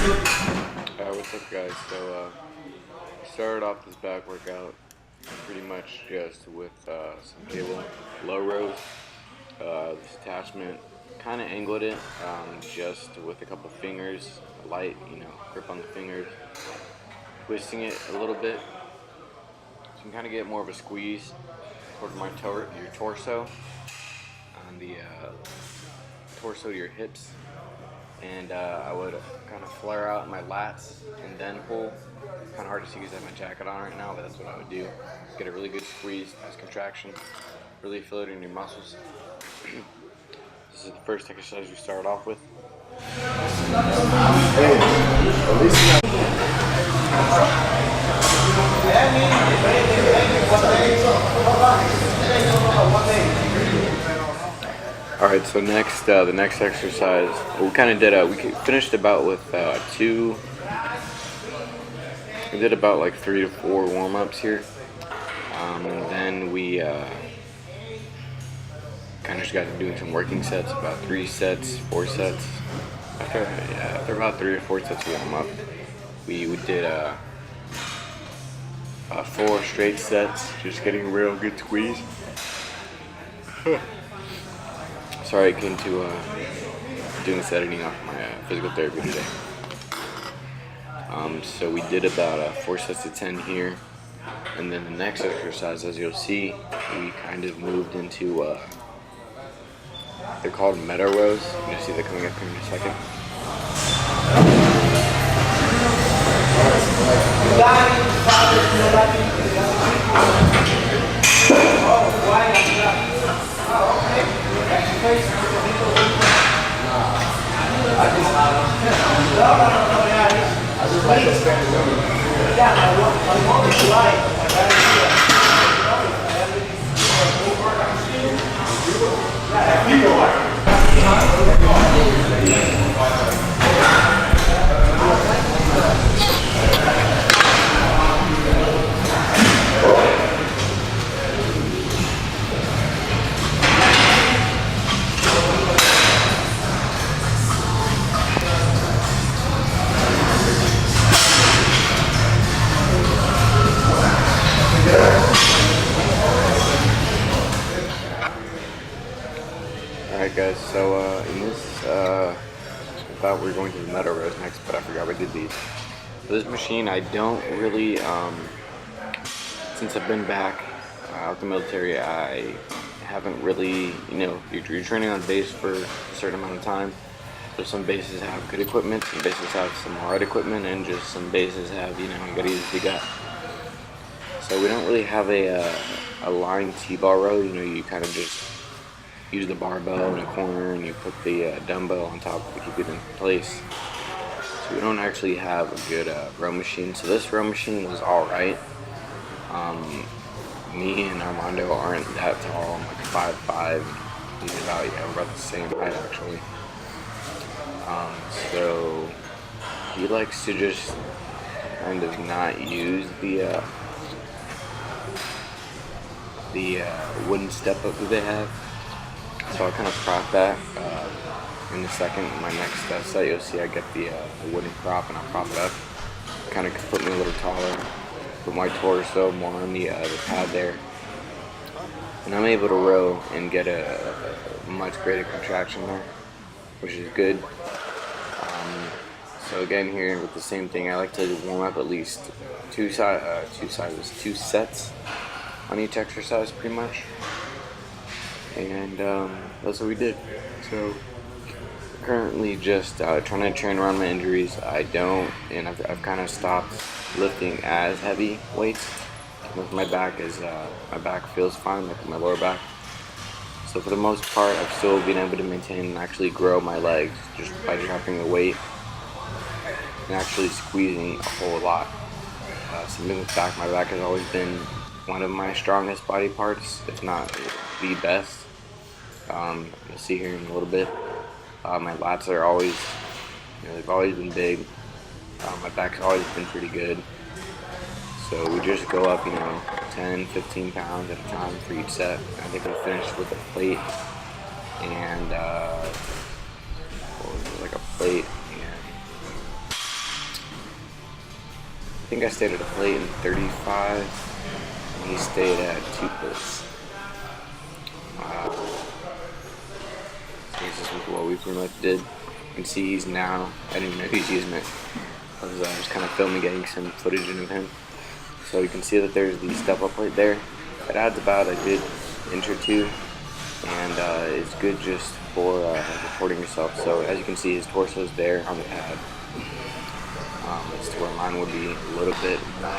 What's up, guys? Started off this back workout pretty much just with some cable, low rows. This attachment kind of angled it just with a couple fingers, light, grip on the fingers, twisting it a little bit. So you can kind of get more of a squeeze toward your torso, on the torso to your hips. And I would kind of flare out my lats and then pull. Kind of hard to see because I have my jacket on right now, but that's what I would do. Get a really good squeeze, nice contraction, really feel it in your muscles. This is the first exercise we start off with. Alright, so next, the next exercise, we kind of did, we finished about with we did about like 3 to 4 warm-ups here, and then we kind of just got to doing some working sets, about 3 sets, 4 sets. After about 3 or 4 sets of warm-up, we did 4 straight sets, just getting a real good squeeze. Sorry, I came to doing this editing off my physical therapy today. So we did about 4 sets of 10 here, and then the next exercise, as you'll see, we kind of moved into they're called meta rows. You'll see they're coming up here in a second. Alright guys, so in this, I thought we were going to the meta rows next, but I forgot we did these. For this machine, I don't really, since I've been back out the military, I haven't really, you're training on base for a certain amount of time. So some bases have good equipment, some bases have some hard equipment, and just some bases have, you gotta use what you got. So we don't really have a line T-bar row, you kind of just use the barbell in a corner and you put the dumbbell on top to keep it in place. So we don't actually have a good row machine. So this row machine was alright. Me and Armando aren't that tall. I'm like 5'5". He's about, we're about the same height actually. So he likes to just kind of not use the wooden step up that they have. So I'll kind of prop that in a second. In my next set, you'll see I get the wooden prop and I'll prop it up. Kind of put me a little taller, put my torso more on the pad there. And I'm able to row and get a much greater contraction there, which is good. So again here with the same thing, I like to warm up at least two sets on each exercise pretty much. And that's what we did. So currently just trying to train around my injuries. I've kind of stopped lifting as heavy weights. With my back my back feels fine, like my lower back. So for the most part, I've still been able to maintain and actually grow my legs just by dropping the weight and actually squeezing a whole lot. Something with my back has always been one of my strongest body parts, if not the best. You'll see here in a little bit. My lats are always, they've always been big. My back's always been pretty good. So we just go up, 10, 15 pounds at a time for each set. I think we finished with a plate and like a plate and think I stayed at a plate in 35, and he stayed at 2 plates. So this is what we pretty much did. You can see he's now, I didn't know he's using it. I was just kind of filming, getting some footage of him. So you can see that there's the step up plate there. It adds about a good inch or two, and it's good just for recording yourself. So as you can see, his torso is there on the pad. As to where mine would be a little bit more.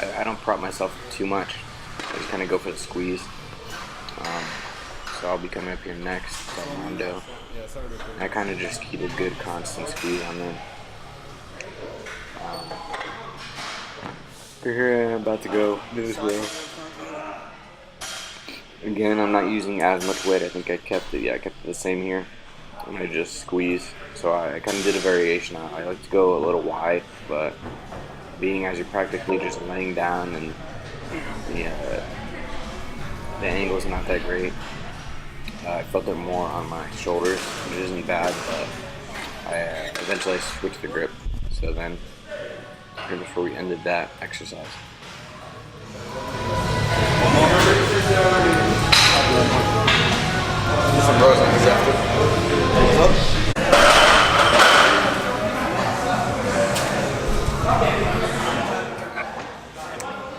I don't prop myself too much. I just kind of go for the squeeze. So I'll be coming up here next to Rondo. I kind of just keep a good constant squeeze on them. Here I'm about to go do this row. Again, I'm not using as much weight. I think I kept it. Yeah, I kept it the same here. And I just squeeze. So I kind of did a variation. I like to go a little wide, but being as you're practically just laying down and the angle's not that great. I felt it more on my shoulders, which isn't bad, but eventually I switched the grip. So then, pretty much where we ended that exercise. Some rows on this after.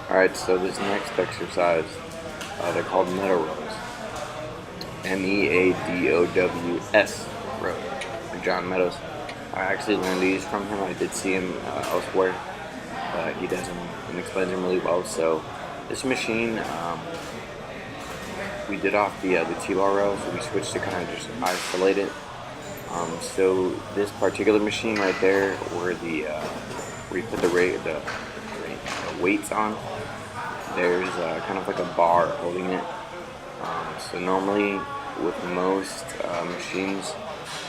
Alright, so this next exercise, they're called Meadow rows. MEADOWS row. John Meadows. I actually learned these from him. I did see him elsewhere, but he does them and explains them really well. So this machine, we did off the T-bar row, so we switched to kind of just isolate it. So this particular machine right there, where you put the weights on, there's kind of like a bar holding it. So normally with most machines,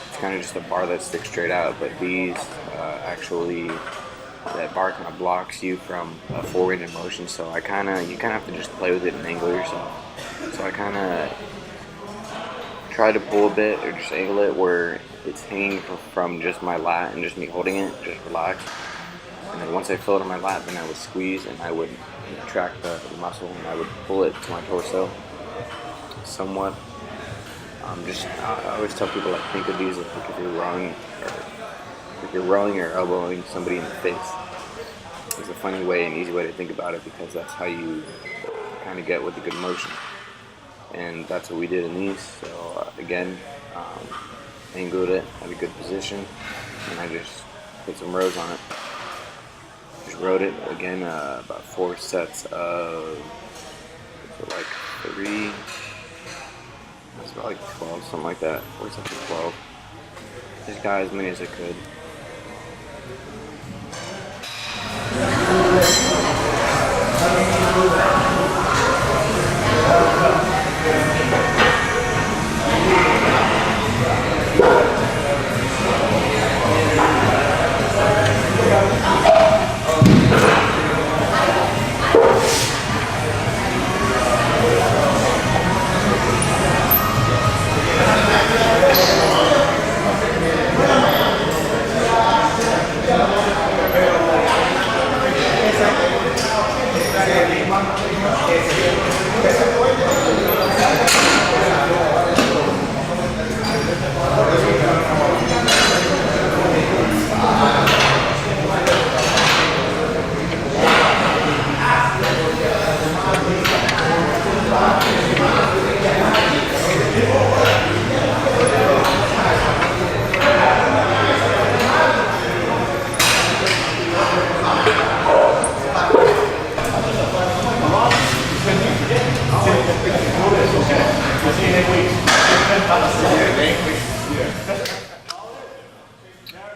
it's kind of just a bar that sticks straight out, but these actually, that bar kind of blocks you from full range of motion. So you kind of have to just play with it and angle yourself. So I kind of try to pull a bit or just angle it where it's hanging from just my lat and just me holding it, just relax. And then once I feel it on my lat, then I would squeeze and I would track the muscle and I would pull it to my torso somewhat. I always tell people, like, think of these like if you're rowing or elbowing somebody in the face. It's a funny way and easy way to think about it, because that's how you kind of get with a good motion. And that's what we did in these. So again, angled it at a good position, and I just put some rows on it. Just rode it again, about 4 sets of like 3. It's about like 12, something like that. 4 sets of 12. Just got as many as I could.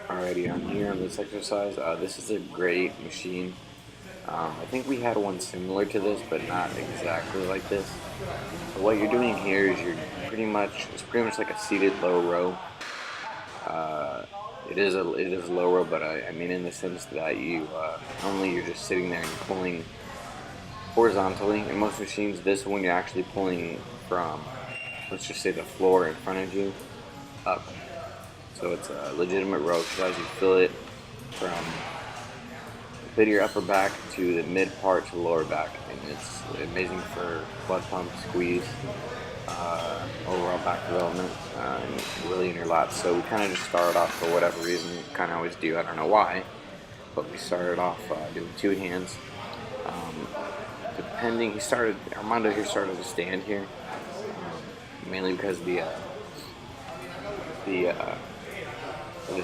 Alrighty, I'm here on this exercise. This is a great machine. I think we had one similar to this, but not exactly like this. So what you're doing here is it's pretty much like a seated low row. It is a low row, but I mean in the sense that normally you're just sitting there and you're pulling horizontally. In most machines, this one you're actually pulling from, let's just say, the floor in front of you up. So it's a legitimate row exercise. You feel it from the pit of your upper back to the mid part to the lower back, and it's amazing for blood pump, squeeze, overall back development, and really in your lats. So we kind of just started off for whatever reason, kind of always do. I don't know why, but we started off doing two hands. Depending, Armando here started to stand here, mainly because of the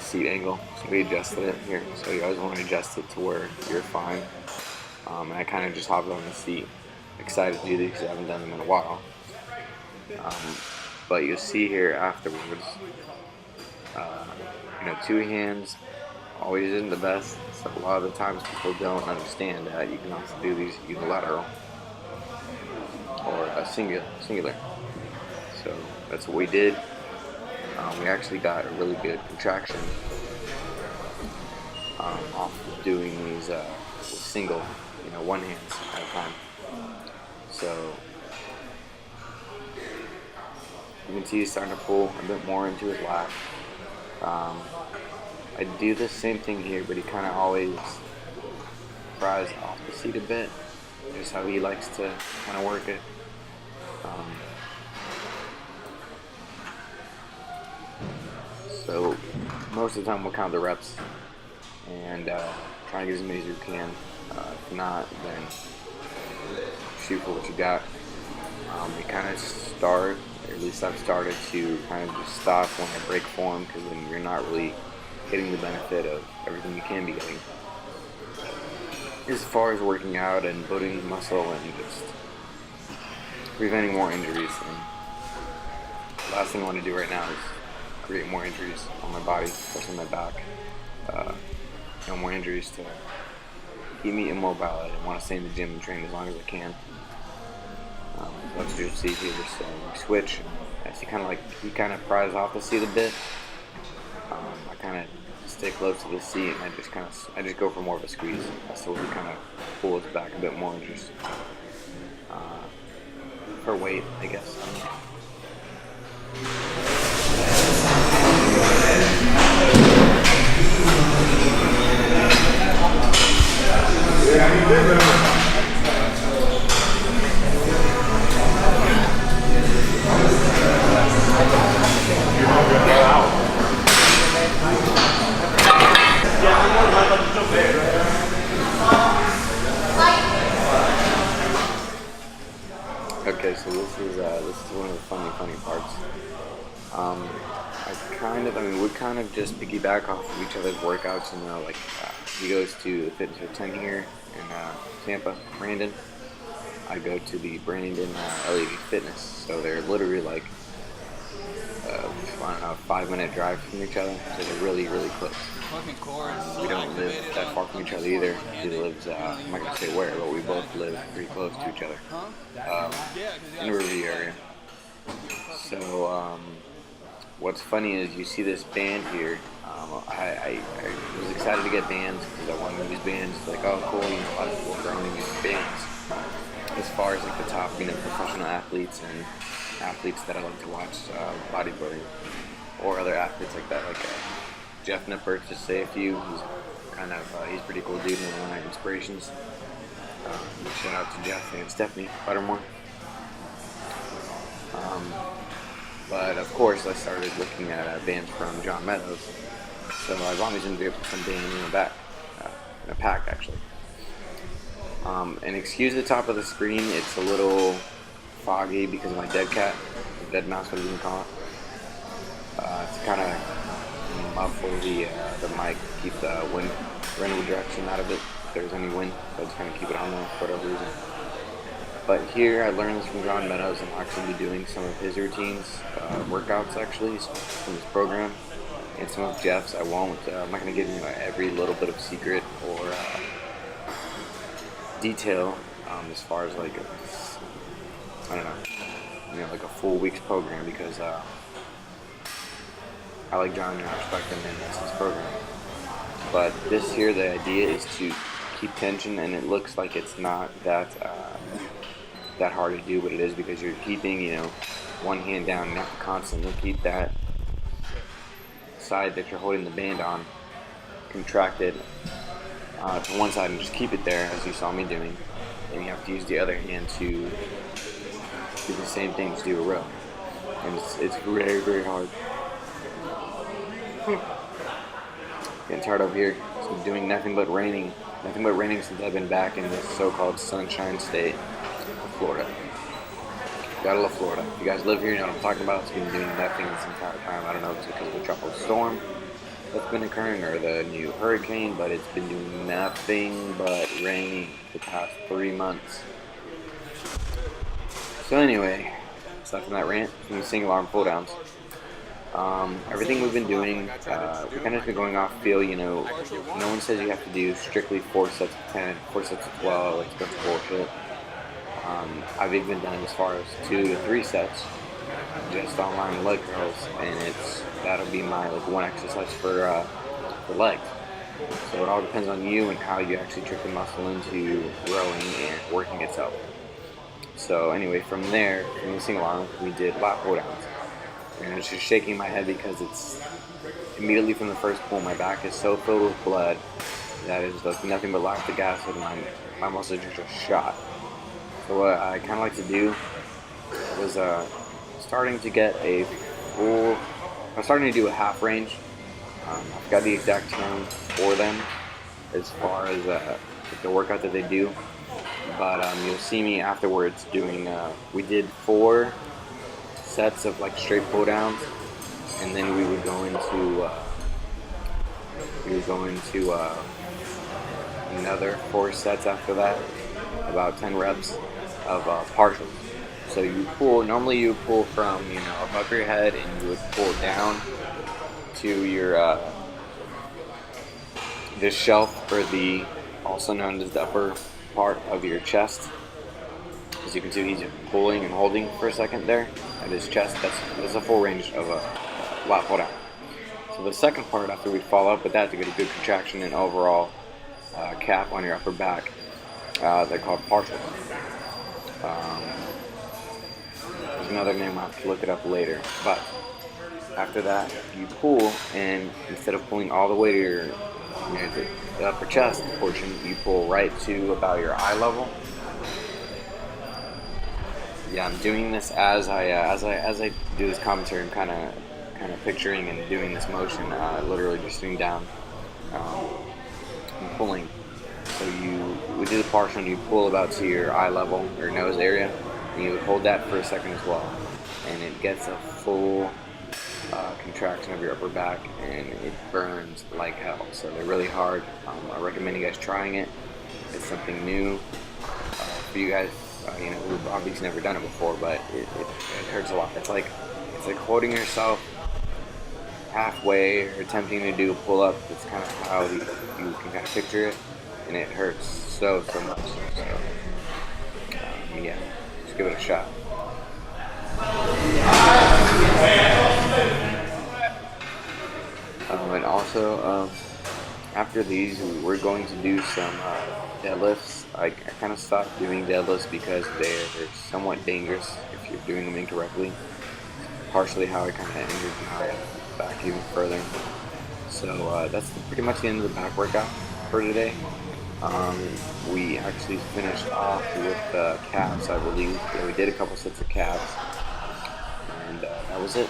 seat angle. So we adjusted it here. So you always want to adjust it to where you're fine. And I kind of just hopped on the seat, excited to do these because I haven't done them in a while. But you'll see here afterwards, two hands always isn't the best. So a lot of the times people don't understand that you can also do these unilateral or a singular. So that's what we did. We actually got a really good contraction off of doing these single, one hands at a time. So you can see he's starting to pull a bit more into his lat. I do the same thing here, but he kind of always fries off the seat a bit, just how he likes to kind of work it. So most of the time we'll count the reps and try and get as many as you can. If not, then shoot for what you got. We kind of start, or at least I've started to kind of just stop when I break form, because then you're not really getting the benefit of everything you can be getting as far as working out and building muscle and just preventing more injuries. And the last thing I want to do right now is create more injuries on my body, especially my back. More injuries to keep me immobile. I want to stay in the gym and train as long as I can. Let's just see here. So we switch. As he kind of pries off the seat a bit. I kind of stay close to the seat, and I just go for more of a squeeze. So we kind of pull us back a bit more, just for weight, I guess. Okay, so this is one of the funny parts. We kind of just piggyback off of each other's workouts. He goes to the Fitness for 10 here in Tampa, Brandon. I go to the Brandon LAV Fitness. So they're literally like, 5-minute drive from each other. So they're really, really close. We don't live that far from each other either. He lives, I'm not going to say where, but we both live pretty close to each other. In the Riverview area. So, what's funny is you see this band here. I was excited to get bands because I wanted to use bands. Like, oh, cool, a lot of people are growing these bands. As far as the top, professional athletes and athletes that I like to watch, bodybuilding, or other athletes like that, like Jeff Nippert, just say a few. He's pretty cool dude, one of my inspirations. Shout out to Jeff and Stephanie Buttermore. But of course, I started looking at bands from John Meadows. So I've always ended up with some band in the back, in a pack actually. And excuse the top of the screen, it's a little foggy because of my dead cat, dead mouse, what you can call it. To kind of muffle the mic, keep the wind direction out of it if there's any wind. So I just kind of keep it on there for whatever reason. But here I learned this from John Meadows, and I'll actually be doing some of his routines, workouts actually, from his program, and some of Jeff's. I'm not going to give you every little bit of secret or detail as far as like a full week's program, because I like John and I respect him, and that's his program. But this here, the idea is to keep tension, and it looks like it's not that hard to do, but it is, because you're keeping one hand down, and you have to constantly keep that side that you're holding the band on contracted to one side and just keep it there, as you saw me doing. And you have to use the other hand to do the same thing to do a row. And it's very, very hard. Getting tired over here. It's been doing nothing but raining since I've been back in this so-called sunshine state of Florida. Gotta love Florida. If you guys live here, you know what I'm talking about. It's been doing nothing this entire time. I don't know if it's because of the tropical storm that's been occurring or the new hurricane, but it's been doing nothing but raining the past 3 months. So anyway, aside from that rant, from the single arm pull downs, everything we've been doing, we kind of been going off feel. You know, no one says you have to do strictly 4 sets of 10, 4 sets of 12, like a bunch of bullshit. I've even done as far as 2 to 3 sets, just online leg curls, and that'll be my like one exercise for legs. So it all depends on you and how you actually trick the muscle into rowing and working itself. So anyway, from there, from the single arm, we did lat pull downs. And I was just shaking my head because it's immediately from the first pull, my back is so filled with blood that it's like nothing but lactic acid, and my muscles are just shot. So what I kind of like to do was starting to get a full. I'm starting to do a half range. I've got the exact term for them as far as the workout that they do, but you'll see me afterwards doing. We did 4 sets of like straight pull downs, and then we would go into another 4 sets after that, about 10 reps of partials. So normally you pull from above your head, and you would pull down to your this shelf, or also known as the upper part of your chest. As you can see, he's pulling and holding for a second there at his chest. That's a full range of a lat pull down. So the second part, after we follow up with that to get a good contraction and overall cap on your upper back, they're called partials. There's another name, I'll have to look it up later. But after that, you pull, and instead of pulling all the way to the upper chest portion, you pull right to about your eye level. Yeah, I'm doing this as I do this commentary. I'm kind of picturing and doing this motion, literally just sitting down and pulling. So we do the partial, and you pull about to your eye level or nose area, and you would hold that for a second as well, and it gets a full contraction of your upper back, and it burns like hell. So they're really hard. I recommend you guys trying it. It's something new for you guys. Who've obviously never done it before, but it hurts a lot. It's like holding yourself halfway or attempting to do a pull-up. It's kind of how you can kind of picture it, and it hurts so much. So yeah, just give it a shot. And also, after these, we're going to do some deadlifts. I kind of stopped doing deadlifts because they're somewhat dangerous if you're doing them incorrectly. Partially how I kind of injured my back even further. So that's pretty much the end of the back workout for today. We actually finished off with calves, I believe. Yeah, we did a couple sets of calves, and that was it.